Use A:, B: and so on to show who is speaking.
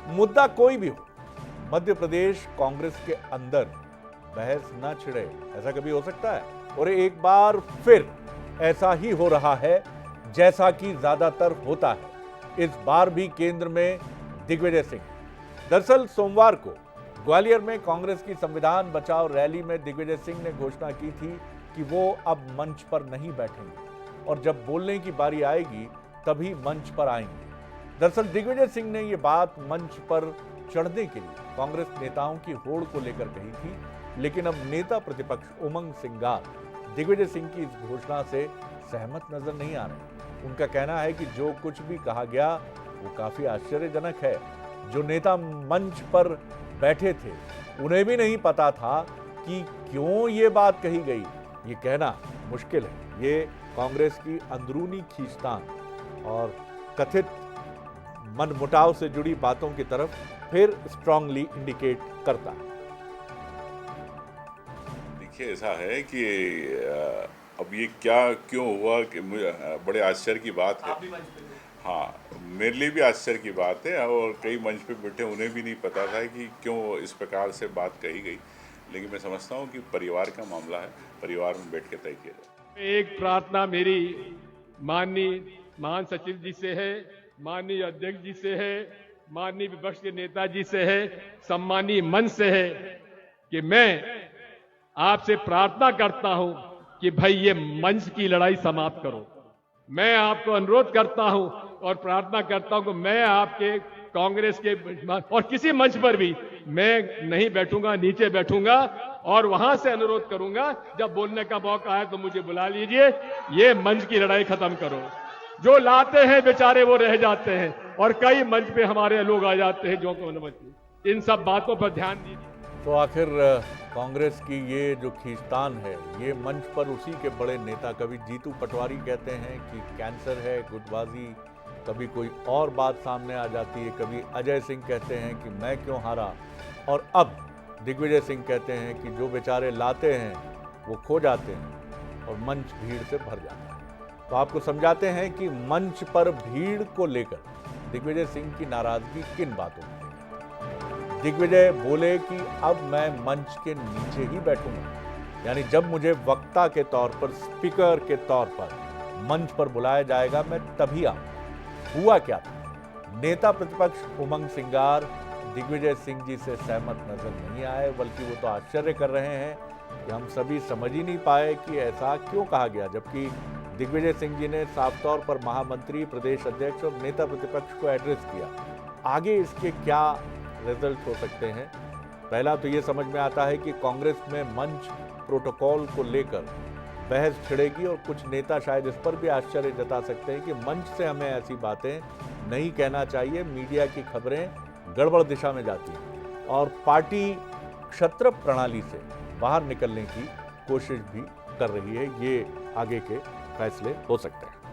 A: मुद्दा कोई भी हो, मध्य प्रदेश कांग्रेस के अंदर बहस न छिड़े, ऐसा कभी हो सकता है? और एक बार फिर ऐसा ही हो रहा है जैसा कि ज्यादातर होता है। इस बार भी केंद्र में दिग्विजय सिंह। दरअसल सोमवार को ग्वालियर में कांग्रेस की संविधान बचाओ रैली में दिग्विजय सिंह ने घोषणा की थी कि वो अब मंच पर नहीं बैठेंगे और जब बोलने की बारी आएगी तभी मंच पर आएंगे। दरअसल दिग्विजय सिंह ने यह बात मंच पर चढ़ने के लिए कांग्रेस नेताओं की होड़ को लेकर कही थी, लेकिन अब नेता प्रतिपक्ष उमंग सिंगार दिग्विजय सिंह की इस घोषणा से सहमत नजर नहीं आ रहे। उनका कहना है कि जो कुछ भी कहा गया वो काफी आश्चर्यजनक है। जो नेता मंच पर बैठे थे उन्हें भी नहीं पता था कि क्यों ये बात कही गई। ये कहना मुश्किल है। ये कांग्रेस की अंदरूनी खींचतान और कथित मनमुटाव से जुड़ी बातों की तरफ फिर स्ट्रांगली इंडिकेट करता है।
B: देखिए, ऐसा है कि अब ये क्या क्यों हुआ कि बड़े आश्चर्य की बात है। हाँ, मेरे लिए भी आश्चर्य की बात है और कई मंच पे बैठे उन्हें भी नहीं पता था कि क्यों इस प्रकार से बात कही गई। लेकिन मैं समझता हूँ कि परिवार का मामला है, परिवार में बैठ के तय किया जाए।
C: एक प्रार्थना मेरी माननीय महान सचिव जी से है, माननीय अध्यक्ष जी से है, माननीय विपक्ष के नेताजी से है, सम्मानीय मंच से है कि मैं आपसे प्रार्थना करता हूं कि भाई ये मंच की लड़ाई समाप्त करो। मैं आपको अनुरोध करता हूं और प्रार्थना करता हूं कि मैं आपके कांग्रेस के और किसी मंच पर भी मैं नहीं बैठूंगा, नीचे बैठूंगा और वहां से अनुरोध करूंगा जब बोलने का मौका आए तो मुझे बुला लीजिए। ये मंच की लड़ाई खत्म करो। जो लाते हैं बेचारे वो रह जाते हैं और कई मंच पे हमारे लोग आ जाते हैं जो को इन सब बातों पर ध्यान दीजिए।
A: तो आखिर कांग्रेस की ये जो खींचतान है, ये मंच पर उसी के बड़े नेता, कभी जीतू पटवारी कहते हैं कि कैंसर है गुटबाजी, कभी कोई और बात सामने आ जाती है, कभी अजय सिंह कहते हैं कि मैं क्यों हारा, और अब दिग्विजय सिंह कहते हैं कि जो बेचारे लाते हैं वो खो जाते हैं और मंच भीड़ से भर जाता है। तो आपको समझाते हैं कि मंच पर भीड़ को लेकर दिग्विजय सिंह की नाराजगी किन बातों में। दिग्विजय बोले कि अब मैं मंच के नीचे ही बैठूंगा, यानी जब मुझे वक्ता के तौर पर, स्पीकर के तौर पर मंच पर बुलाया जाएगा मैं तभी आऊंगा। हुआ क्या था? नेता प्रतिपक्ष उमंग सिंगार दिग्विजय सिंह जी से सहमत नजर नहीं आए, बल्कि वो तो आश्चर्य कर रहे हैं कि हम सभी समझ ही नहीं पाए कि ऐसा क्यों कहा गया, जबकि दिग्विजय सिंह जी ने साफ तौर पर महामंत्री, प्रदेश अध्यक्ष और नेता प्रतिपक्ष को एड्रेस किया। आगे इसके क्या रिजल्ट हो सकते हैं? पहला तो ये समझ में आता है कि कांग्रेस में मंच प्रोटोकॉल को लेकर बहस छिड़ेगी और कुछ नेता शायद इस पर भी आश्चर्य जता सकते हैं कि मंच से हमें ऐसी बातें नहीं कहना चाहिए, मीडिया की खबरें गड़बड़ दिशा में जाती हैं, और पार्टी क्षत्र प्रणाली से बाहर निकलने की कोशिश भी कर रही है। ये आगे के फैसले हो सकते हैं।